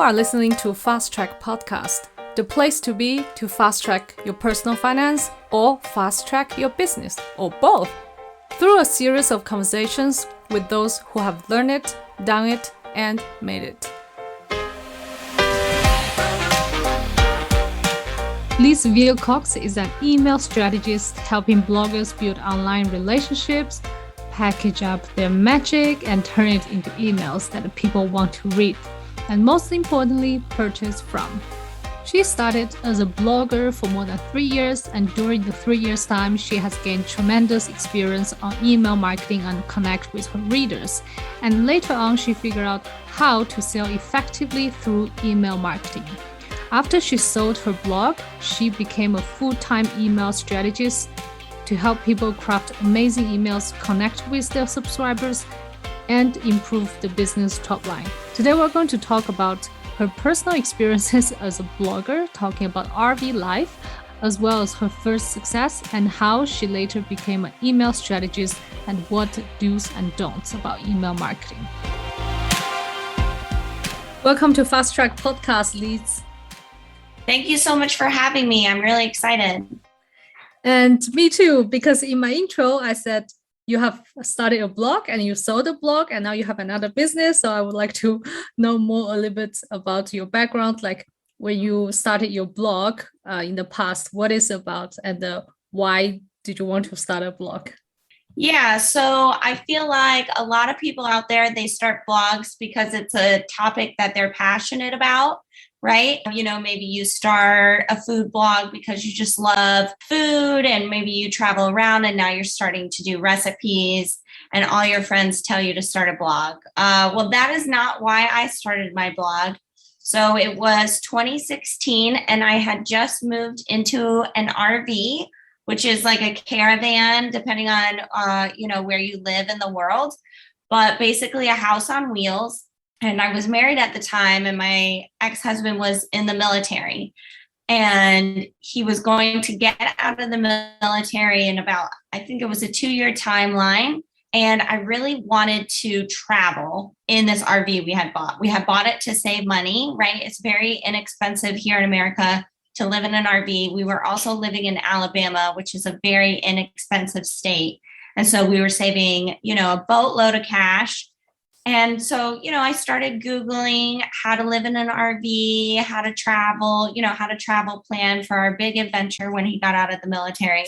are listening to Fast Track Podcast, the place to be to fast track your personal finance or fast track your business, or both, through a series of conversations with those who have learned it, done it, and made it. Liz Wilcox is an email strategist helping bloggers build online relationships, package up their magic, and turn it into emails that people want to read, and most importantly, purchase from. She started as a blogger for more than 3 years, and during the 3 years' time, she has gained tremendous experience on email marketing and connect with her readers. And later on, she figured out how to sell effectively through email marketing. After she sold her blog, she became a full-time email strategist to help people craft amazing emails, connect with their subscribers, and improve the business top line. Today, we're going to talk about her personal experiences as a blogger, talking about RV life, as well as her first success and how she later became an email strategist and what do's and don'ts about email marketing. Welcome to Fast Track Podcast, Liz. Thank you so much for having me. I'm really excited. And me too, because in my intro, I said you have started a blog and you sold a blog and now you have another business. So I would like to know more a little bit about your background, like when you started your blog in the past, what is it about and why did you want to start a blog? Yeah, so I feel like a lot of people out there, they start blogs because it's a topic that they're passionate about. Right? You know, maybe you start a food blog because you just love food, and maybe you travel around and now you're starting to do recipes and all your friends tell you to start a blog. Well, that is not why I started my blog. So it was 2016 and I had just moved into an RV, which is like a caravan, depending on, where you live in the world, but basically a house on wheels. And I was married at the time, and my ex-husband was in the military, and he was going to get out of the military in about, I think it was a 2-year timeline. And I really wanted to travel in this RV we had bought. We had bought it to save money, right? It's very inexpensive here in America to live in an RV. We were also living in Alabama, which is a very inexpensive state. And so we were saving, a boatload of cash. And so, I started Googling how to live in an RV, how to travel plan for our big adventure when he got out of the military.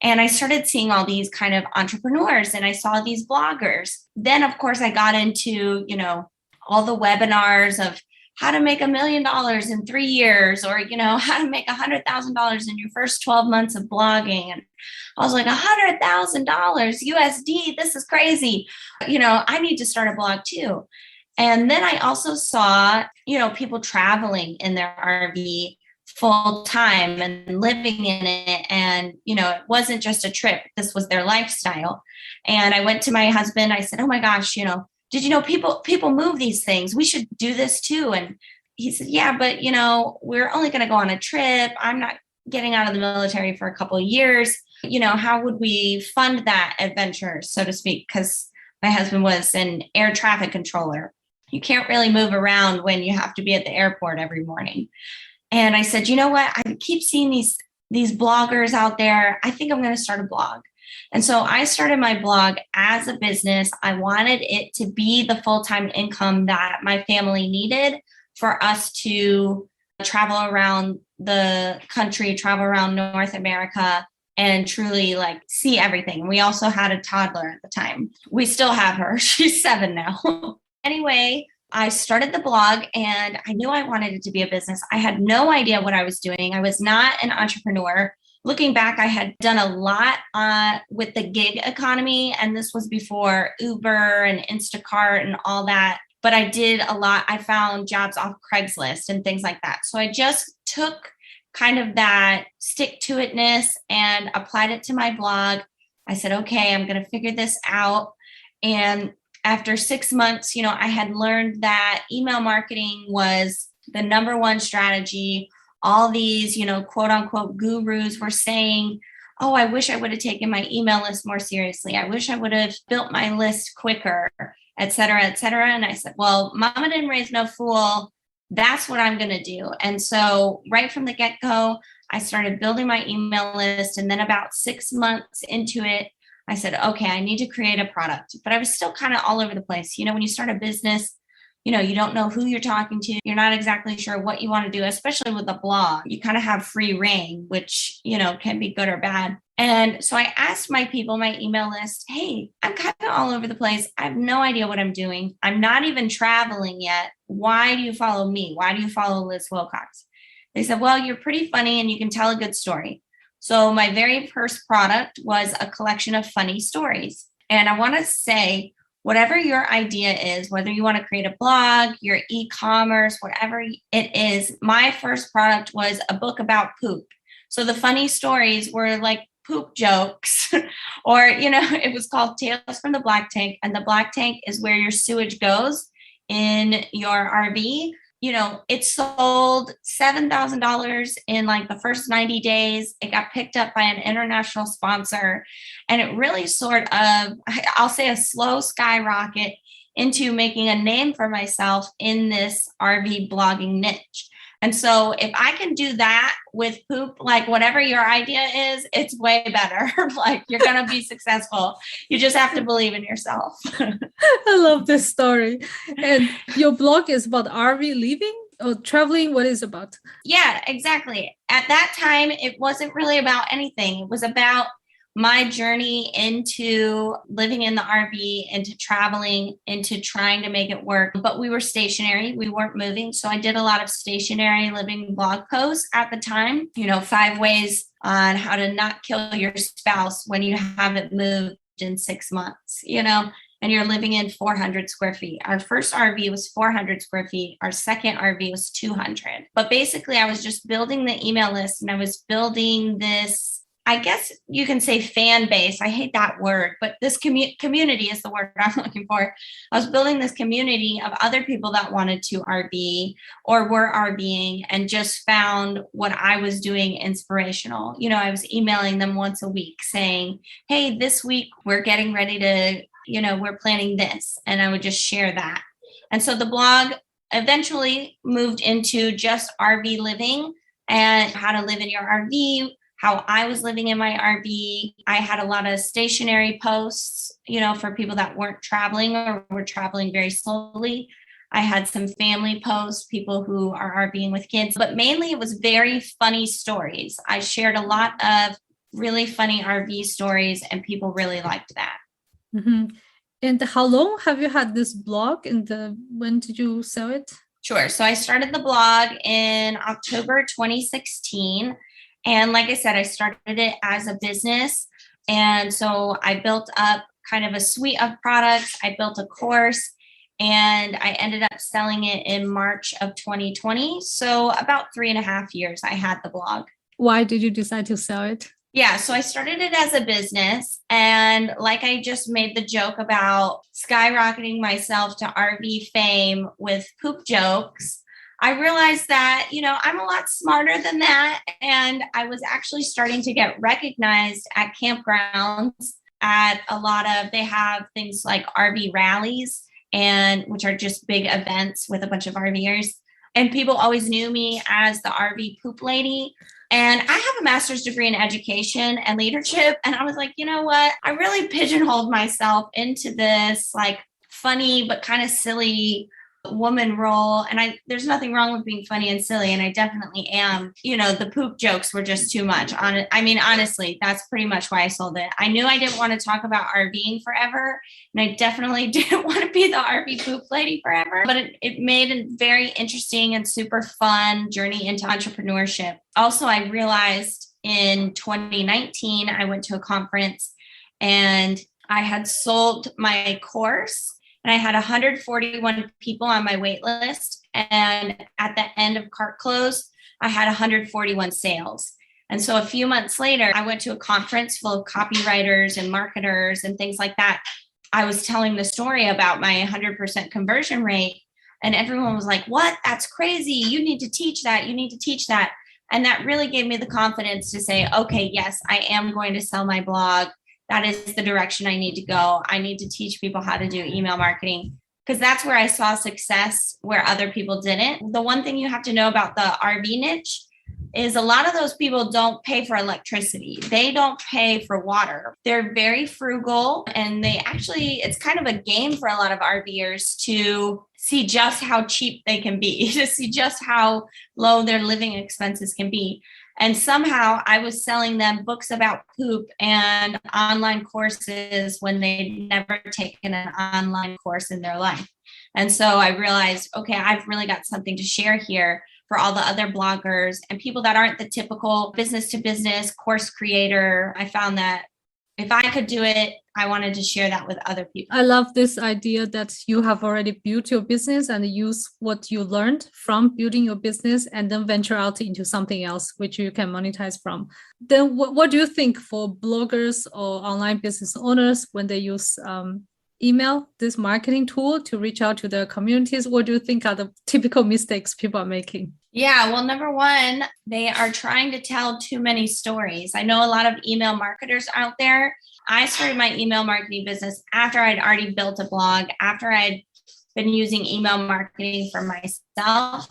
And I started seeing all these kind of entrepreneurs, and I saw these bloggers. Then, of course, I got into, all the webinars of how to make $1 million in 3 years, or, how to make $100,000 in your first 12 months of blogging. And I was like, $100,000 USD, this is crazy. I need to start a blog too. And then I also saw, people traveling in their RV full time and living in it. And, it wasn't just a trip. This was their lifestyle. And I went to my husband. I said, oh my gosh, did you know people move these things? We should do this too. And he said, yeah, but, we're only going to go on a trip. I'm not getting out of the military for a couple of years. How would we fund that adventure, so to speak? Because my husband was an air traffic controller. You can't really move around when you have to be at the airport every morning. And I said, you know what? I keep seeing these bloggers out there. I think I'm going to start a blog. And so I started my blog as a business. I wanted it to be the full-time income that my family needed for us to travel around the country, travel around North America, and truly see everything. We also had a toddler at the time. We still have her. She's 7 now. Anyway, I started the blog and I knew I wanted it to be a business. I had no idea what I was doing. I was not an entrepreneur. Looking back, I had done a lot with the gig economy, and this was before Uber and Instacart and all that. But I did a lot. I found jobs off Craigslist and things like that. So I just took kind of that stick-to-itness and applied it to my blog. I said, okay, I'm going to figure this out. And after 6 months, I had learned that email marketing was the number one strategy. All these, quote unquote gurus were saying, oh, I wish I would have taken my email list more seriously. I wish I would have built my list quicker, et cetera, et cetera. And I said, well, mama didn't raise no fool. That's what I'm going to do. And so right from the get-go, I started building my email list. And then about 6 months into it, I said, okay, I need to create a product. But I was still kind of all over the place. When you start a business, you don't know who you're talking to. You're not exactly sure what you want to do, especially with a blog. You kind of have free reign, which, can be good or bad. And so I asked my people, my email list, hey, I'm kind of all over the place. I have no idea what I'm doing. I'm not even traveling yet. Why do you follow me? Why do you follow Liz Wilcox? They said, well, you're pretty funny and you can tell a good story. So my very first product was a collection of funny stories. And I want to say, whatever your idea is, whether you want to create a blog, your e-commerce, whatever it is, my first product was a book about poop. So the funny stories were like poop jokes, or, it was called Tales from the Black Tank. And the black tank is where your sewage goes in your RV. It sold $7,000 in like the first 90 days. It got picked up by an international sponsor, and it really sort of, I'll say, a slow skyrocket into making a name for myself in this RV blogging niche. And so if I can do that with poop, like whatever your idea is, it's way better. Like you're going to be successful. You just have to believe in yourself. I love this story. And your blog is about RV living or traveling? What is it about? Yeah, exactly. At that time, it wasn't really about anything. It was about my journey into living in the RV, into traveling, into trying to make it work. But we were stationary. We weren't moving. So I did a lot of stationary living blog posts at the time, 5 ways on how to not kill your spouse when you haven't moved in 6 months, and you're living in 400 square feet. Our first RV was 400 square feet. Our second RV was 200. But basically, I was just building the email list, and I was building this, I guess you can say, fan base. I hate that word, but this community is the word I'm looking for. I was building this community of other people that wanted to RV or were RVing and just found what I was doing inspirational. I was emailing them once a week saying, hey, this week we're getting ready to, we're planning this. And I would just share that. And so the blog eventually moved into just RV living and how to live in your RV, how I was living in my RV. I had a lot of stationary posts, for people that weren't traveling or were traveling very slowly. I had some family posts, people who are RVing with kids, but mainly it was very funny stories. I shared a lot of really funny RV stories, and people really liked that. Mm-hmm. And how long have you had this blog, and when did you sell it? Sure. So I started the blog in October 2016. And like I said, I started it as a business. And so I built up kind of a suite of products. I built a course, and I ended up selling it in March of 2020. So about 3.5 years I had the blog. Why did you decide to sell it? Yeah, so I started it as a business. And like I just made the joke about skyrocketing myself to RV fame with poop jokes, I realized that, I'm a lot smarter than that. And I was actually starting to get recognized at campgrounds at a lot of, they have things like RV rallies, and which are just big events with a bunch of RVers. And people always knew me as the RV poop lady. And I have a master's degree in education and leadership. And I was like, you know what? I really pigeonholed myself into this like funny, but kind of silly woman role. And there's nothing wrong with being funny and silly. And I definitely am. The poop jokes were just too much. Honestly, that's pretty much why I sold it. I knew I didn't want to talk about RVing forever. And I definitely didn't want to be the RV poop lady forever. But it made a very interesting and super fun journey into entrepreneurship. Also, I realized in 2019, I went to a conference and I had sold my course. And I had 141 people on my wait list. And at the end of cart close, I had 141 sales. And so a few months later, I went to a conference full of copywriters and marketers and things like that. I was telling the story about my 100% conversion rate. And everyone was like, what? That's crazy. You need to teach that. You need to teach that. And that really gave me the confidence to say, okay, yes, I am going to sell my blog. That is the direction I need to go. I need to teach people how to do email marketing. because that's where I saw success where other people didn't. The one thing you have to know about the RV niche is a lot of those people don't pay for electricity. They don't pay for water. They're very frugal, and they actually, it's kind of a game for a lot of RVers to see just how cheap they can be, to see just how low their living expenses can be. And somehow I was selling them books about poop and online courses when they'd never taken an online course in their life. And so I realized, okay, I've really got something to share here for all the other bloggers and people that aren't the typical business to business course creator. I found that if I could do it, I wanted to share that with other people. I love this idea that you have already built your business and use what you learned from building your business and then venture out into something else, which you can monetize from. Then what do you think for bloggers or online business owners when they use email, this marketing tool, to reach out to their communities? What do you think are the typical mistakes people are making? Yeah, well, number one, they are trying to tell too many stories. I know a lot of email marketers out there. I started my email marketing business after I'd already built a blog, after I'd been using email marketing for myself.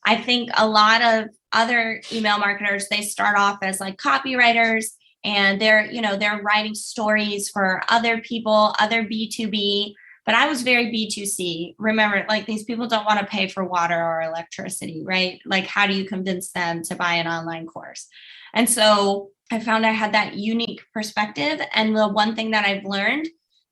I think a lot of other email marketers, they start off as like copywriters, and they're writing stories for other people, other B2B, but I was very B2C. Remember, like, these people don't want to pay for water or electricity, right? Like, how do you convince them to buy an online course? And so I found I had that unique perspective. And the one thing that I've learned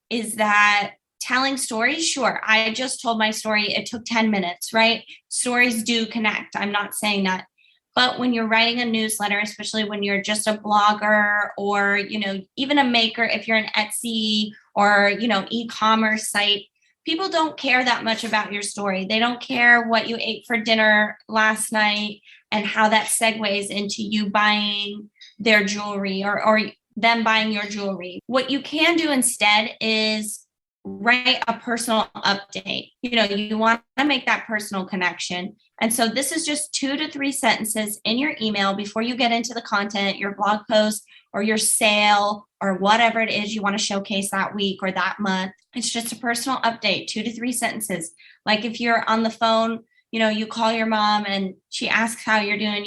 is that telling stories, sure, I just told my story. It took 10 minutes, right? Stories do connect. I'm not saying that. But when you're writing a newsletter, especially when you're just a blogger or, even a maker, if you're an Etsy or, e-commerce site, people don't care that much about your story. They don't care what you ate for dinner last night and how that segues into you buying their jewelry or them buying your jewelry. What you can do instead is write a personal update. You want to make that personal connection. And so this is just 2 to 3 sentences in your email before you get into the content, your blog post or your sale or whatever it is you want to showcase that week or that month. It's just a personal update, 2 to 3 sentences. Like if you're on the phone, you call your mom and she asks how you're doing.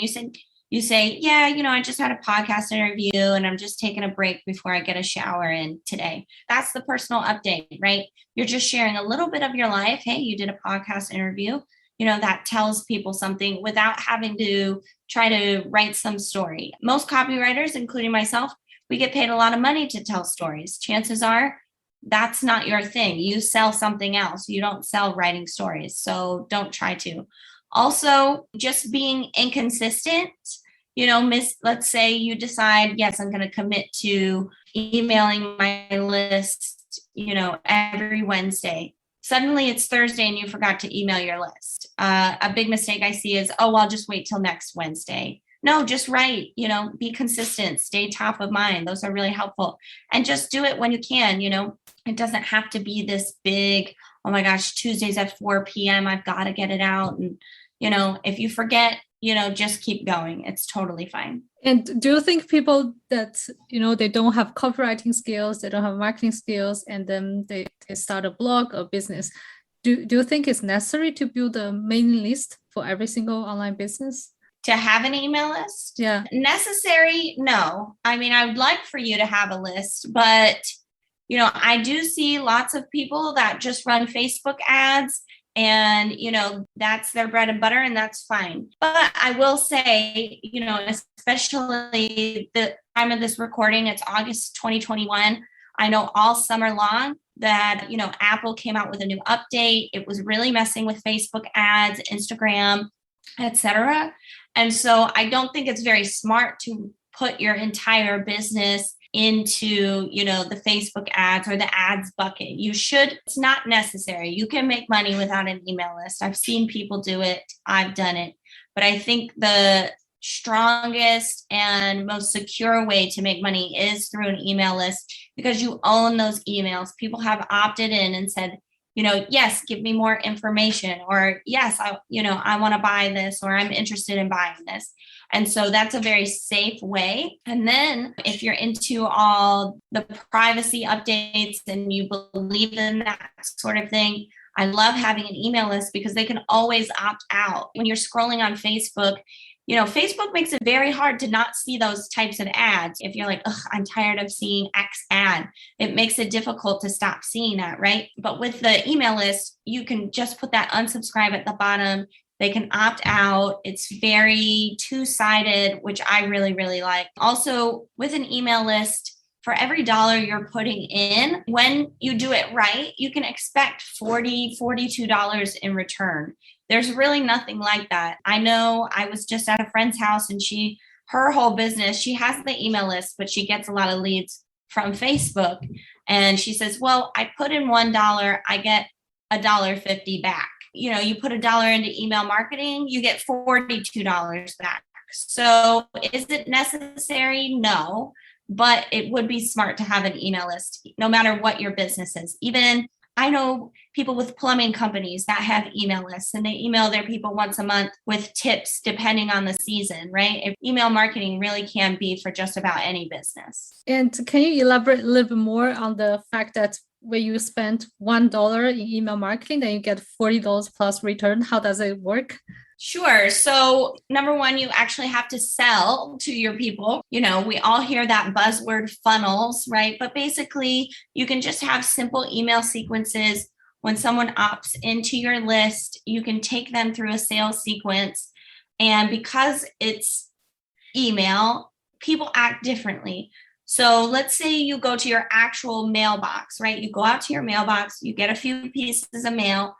You say, yeah, I just had a podcast interview and I'm just taking a break before I get a shower in today. That's the personal update, right? You're just sharing a little bit of your life. Hey, you did a podcast interview. That tells people something without having to try to write some story. Most copywriters, including myself, we get paid a lot of money to tell stories. Chances are that's not your thing. You sell something else. You don't sell writing stories. So don't try to. Also, just being inconsistent. Let's say you decide, yes, I'm going to commit to emailing my list, every Wednesday. Suddenly it's Thursday and you forgot to email your list. A big mistake I see is, I'll just wait till next Wednesday. No, just write, be consistent, stay top of mind. Those are really helpful. And just do it when you can, it doesn't have to be this big, oh my gosh, Tuesdays at 4 p.m. I've got to get it out. And, if you forget, just keep going. It's totally fine. And do you think people that, they don't have copywriting skills, they don't have marketing skills, and then they start a blog or business, do you think it's necessary to build a mailing list for every single online business? To have an email list? Yeah. Necessary? No. I mean, I would like for you to have a list, but, I do see lots of people that just run Facebook ads and, that's their bread and butter, and that's fine. But I will say, especially the time of this recording, it's August 2021. I know all summer long that, Apple came out with a new update. It was really messing with Facebook ads, Instagram, etc. And so I don't think it's very smart to put your entire business into, the Facebook ads or the ads bucket. It's not necessary. You can make money without an email list. I've seen people do it. I've done it. But I think the strongest and most secure way to make money is through an email list, because you own those emails. People have opted in and said, yes, give me more information, or yes, I want to buy this, or I'm interested in buying this. And so that's a very safe way. And then if you're into all the privacy updates and you believe in that sort of thing, I love having an email list because they can always opt out. When you're scrolling on Facebook, Facebook makes it very hard to not see those types of ads. If you're like, ugh, I'm tired of seeing X ad, it makes it difficult to stop seeing that, right? But with the email list, you can just put that unsubscribe at the bottom. They can opt out. It's very two-sided, which I really, really like. Also, with an email list, for every dollar you're putting in, when you do it right, you can expect $42 in return. There's really nothing like that. I know I was just at a friend's house and her whole business, she has the email list, but she gets a lot of leads from Facebook. And she says, well, I put in $1, I get $1.50 back. You put $1 into email marketing, you get $42 back. So is it necessary? No, but it would be smart to have an email list, no matter what your business is. Even I know people with plumbing companies that have email lists, and they email their people once a month with tips depending on the season, right? If email marketing really can be for just about any business. And can you elaborate a little bit more on the fact that when you spend $1 in email marketing, then you get $40 plus return? How does it work? Sure. So number one, you actually have to sell to your people. We all hear that buzzword funnels, right? But basically, you can just have simple email sequences. When someone opts into your list, you can take them through a sales sequence. And because it's email, people act differently. So let's say you go to your actual mailbox, right? You go out to your mailbox, you get a few pieces of mail,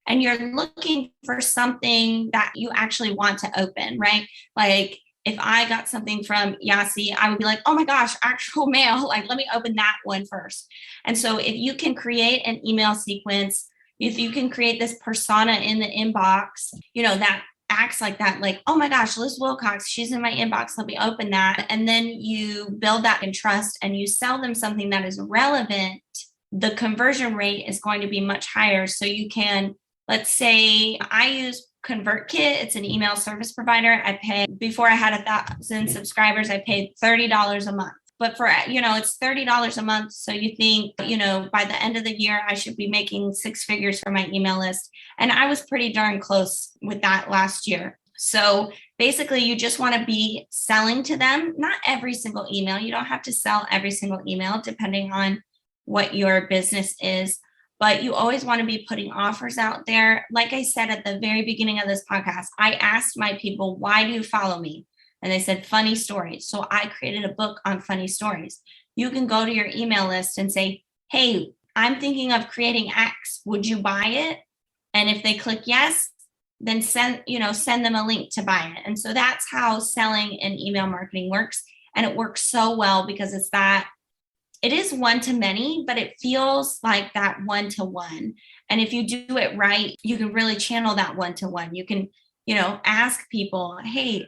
and you're looking for something that you actually want to open, right? Like if I got something from Yasi, I would be like, oh my gosh, actual mail. Like, let me open that one first. And so if you can create an email sequence, if you can create this persona in the inbox, that acts like that, like, oh my gosh, Liz Wilcox, she's in my inbox, let me open that. And then you build that in trust and you sell them something that is relevant, the conversion rate is going to be much higher. So you can, let's say I use ConvertKit. It's an email service provider. Before I had 1,000 subscribers, I paid $30 a month. But for, it's $30 a month. So you think, by the end of the year, I should be making six figures for my email list. And I was pretty darn close with that last year. So basically, you just want to be selling to them, not every single email. You don't have to sell every single email, depending on what your business is. But you always want to be putting offers out there. Like I said at the very beginning of this podcast, I asked my people, why do you follow me? And they said, funny stories. So I created a book on funny stories. You can go to your email list and say, hey, I'm thinking of creating X. Would you buy it? And if they click yes, then send them a link to buy it. And so that's how selling and email marketing works. And it works so well because it is one-to-many, but it feels like that one-to-one. And if you do it right, you can really channel that one-to-one. You can, ask people, hey,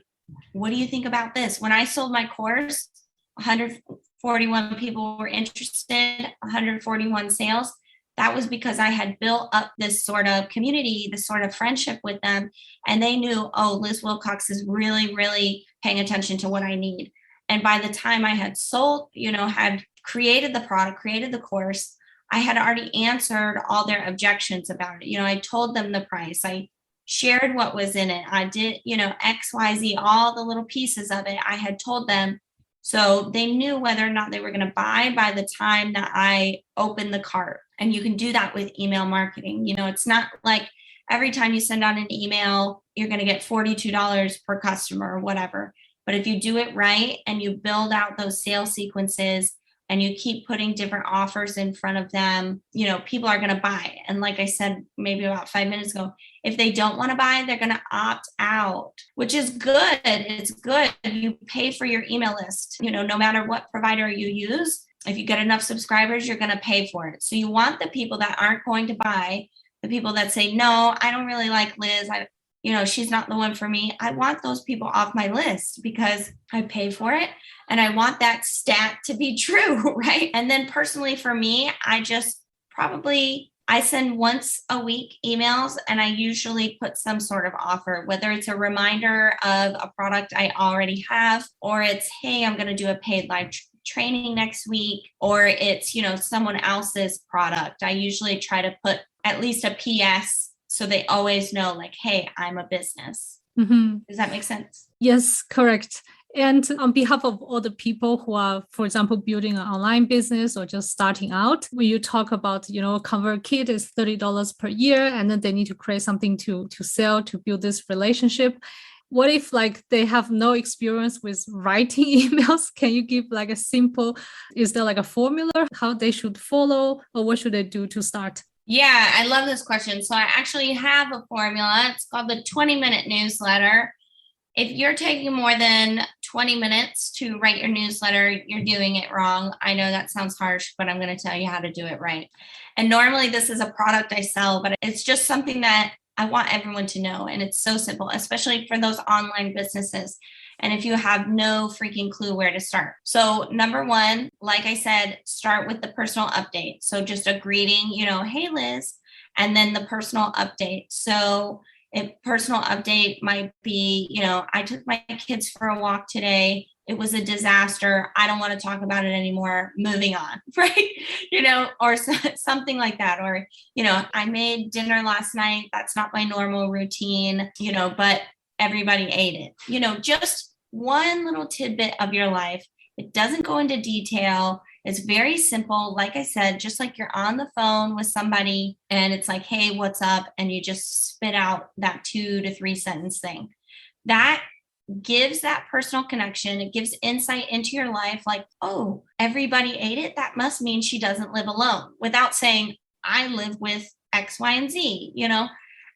what do you think about this? When I sold my course, 141 people were interested, 141 sales. That was because I had built up this sort of community, this sort of friendship with them. And they knew, oh, Liz Wilcox is really, really paying attention to what I need. And by the time I had sold, had created the product, created the course, I had already answered all their objections about it. I told them the price. I shared what was in it. I did, X, Y, Z, all the little pieces of it. I had told them. So they knew whether or not they were going to buy by the time that I opened the cart. And you can do that with email marketing. It's not like every time you send out an email, you're going to get $42 per customer or whatever. But if you do it right and you build out those sales sequences and you keep putting different offers in front of them, people are going to buy. And like I said, maybe about 5 minutes ago, if they don't want to buy, they're going to opt out, which is good. It's good. You pay for your email list, no matter what provider you use. If you get enough subscribers, you're going to pay for it. So you want the people that aren't going to buy, the people that say, no, I don't really like Liz. She's not the one for me. I want those people off my list because I pay for it and I want that stat to be true, right? And then personally for me, I send once a week emails and I usually put some sort of offer, whether it's a reminder of a product I already have, or it's, hey, I'm going to do a paid live training next week, or it's, someone else's product. I usually try to put at least a PS so they always know like, hey, I'm a business. Does that make sense? Yes, correct. And on behalf of all the people who are, for example, building an online business or just starting out, when you talk about, ConvertKit is $30 per year, and then they need to create something to sell, to build this relationship. What if like they have no experience with writing emails? Can you give like is there like a formula how they should follow, or what should they do to start? Yeah, I love this question. So I actually have a formula. It's called the 20-minute newsletter. If you're taking more than 20 minutes to write your newsletter, you're doing it wrong. I know that sounds harsh, but I'm going to tell you how to do it right. And normally this is a product I sell, but it's just something that I want everyone to know. And it's so simple, especially for those online businesses. And if you have no freaking clue where to start. So number one, like I said, start with the personal update. So just a greeting, hey, Liz, and then the personal update. So a personal update might be, I took my kids for a walk today. It was a disaster. I don't want to talk about it anymore. Moving on, right? Or something like that. Or, I made dinner last night. That's not my normal routine, but everybody ate it. Just one little tidbit of your life. It doesn't go into detail. It's very simple. Like I said, just like you're on the phone with somebody and it's like, hey, what's up? And you just spit out that 2 to 3 sentence thing. That gives that personal connection. It gives insight into your life. Like, oh, everybody ate it. That must mean she doesn't live alone, without saying, I live with X, Y, and Z,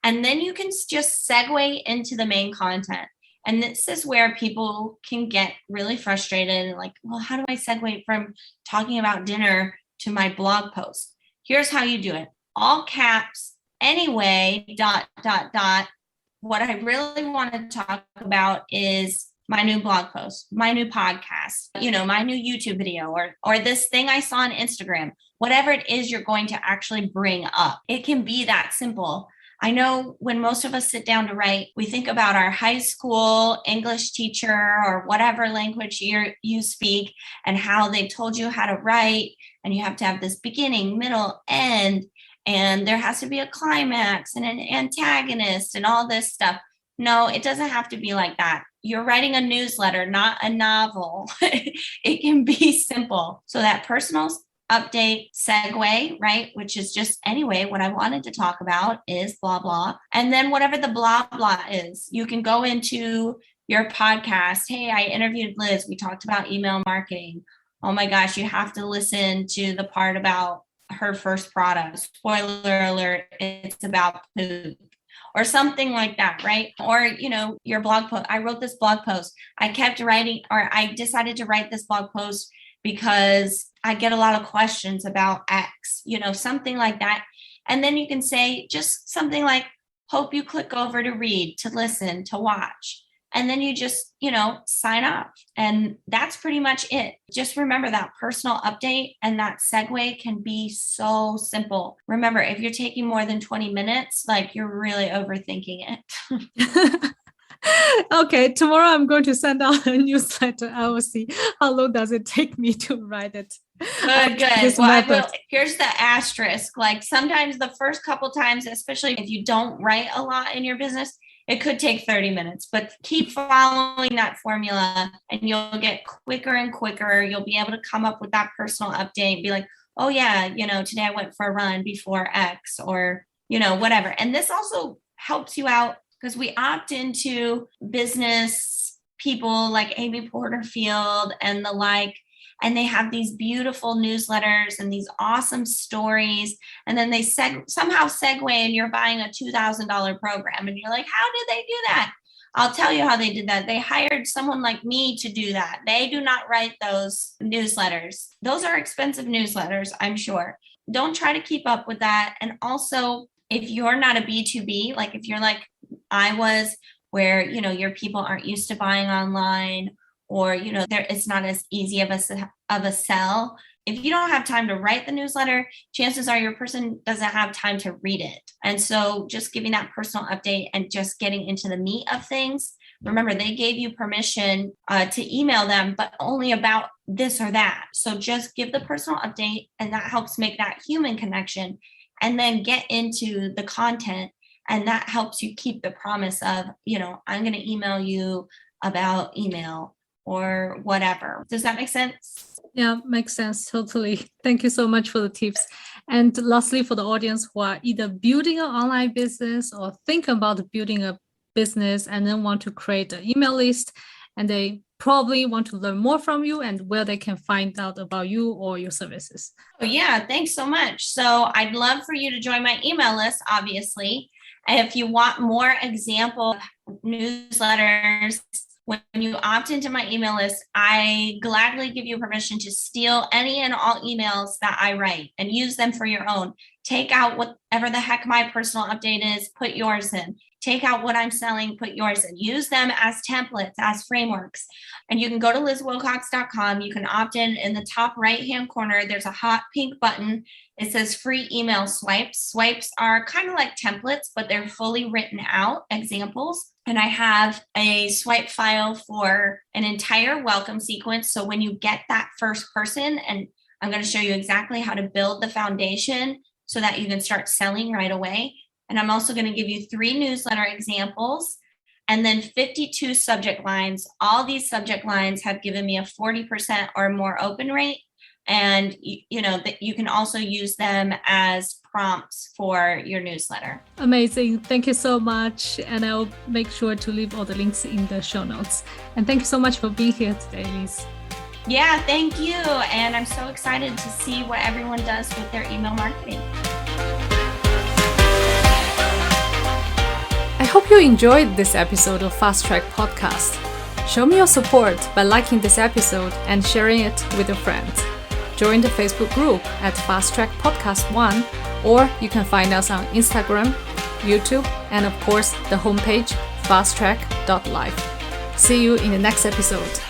and then you can just segue into the main content. And this is where people can get really frustrated and like, well, how do I segue from talking about dinner to my blog post? Here's how you do it. All caps, anyway, ... What I really want to talk about is my new blog post, my new podcast, my new YouTube video, or this thing I saw on Instagram, whatever it is you're going to actually bring up. It can be that simple. I know when most of us sit down to write, we think about our high school English teacher or whatever language you speak and how they told you how to write, and you have to have this beginning, middle, end, and there has to be a climax and an antagonist and all this stuff. No, it doesn't have to be like that. You're writing a newsletter, not a novel. It can be simple. So that personal update segue, right? Which is just, anyway, what I wanted to talk about is blah, blah. And then whatever the blah, blah is, you can go into your podcast. Hey, I interviewed Liz. We talked about email marketing. Oh my gosh, you have to listen to the part about her first product. Spoiler alert, it's about poop. Or something like that, right? Or, your blog post. I wrote this blog post. I kept writing, or I decided to write this blog post because I get a lot of questions about X, something like that. And then you can say just something like, hope you click over to read, to listen, to watch. And then you just, sign off. And that's pretty much it. Just remember that personal update and that segue can be so simple. Remember, if you're taking more than 20 minutes, like you're really overthinking it. Okay, tomorrow I'm going to send out a newsletter. I will see how long does it take me to write it. Good. Well, here's the asterisk. Like sometimes the first couple times, especially if you don't write a lot in your business, it could take 30 minutes, but keep following that formula and you'll get quicker and quicker. You'll be able to come up with that personal update, be like, oh yeah, today I went for a run before X, or, whatever. And this also helps you out because we opt into business people like Amy Porterfield and the like, and they have these beautiful newsletters and these awesome stories. And then they somehow segue and you're buying a $2,000 program. And you're like, how did they do that? I'll tell you how they did that. They hired someone like me to do that. They do not write those newsletters. Those are expensive newsletters, I'm sure. Don't try to keep up with that. And also, if you're not a B2B, like if you're like I was, where, your people aren't used to buying online, or, it's not as easy of a sell. If you don't have time to write the newsletter, chances are your person doesn't have time to read it. And so just giving that personal update and just getting into the meat of things. Remember, they gave you permission to email them, but only about this or that. So just give the personal update, and that helps make that human connection. and then get into the content. And that helps you keep the promise of, I'm going to email you about email or whatever. Does that make sense? Yeah, makes sense. Totally. Thank you so much for the tips. And lastly, for the audience who are either building an online business or think about building a business and then want to create an email list, and they probably want to learn more from you and where they can find out about you or your services. Oh, yeah, thanks so much. So I'd love for you to join my email list, obviously. And if you want more example newsletters, when you opt into my email list, I gladly give you permission to steal any and all emails that I write and use them for your own. Take out whatever the heck my personal update is, put yours in. Take out what I'm selling, put yours in. Use them as templates, as frameworks. And you can go to lizwilcox.com. You can opt in the top right-hand corner. There's a hot pink button. It says free email swipes. Swipes are kind of like templates, but they're fully written out examples. And I have a swipe file for an entire welcome sequence. So when you get that first person, and I'm going to show you exactly how to build the foundation so that you can start selling right away. And I'm also going to give you 3 newsletter examples and then 52 subject lines. All these subject lines have given me a 40% or more open rate. And that you can also use them as prompts for your newsletter. Amazing. Thank you so much. And I'll make sure to leave all the links in the show notes. And thank you so much for being here today, Liz. Yeah, thank you. And I'm so excited to see what everyone does with their email marketing. I hope you enjoyed this episode of Fast Track Podcast. Show me your support by liking this episode and sharing it with your friends. Join the Facebook group at Fast Track Podcast 1, or you can find us on Instagram, YouTube, and of course the homepage fasttrack.life. See you in the next episode.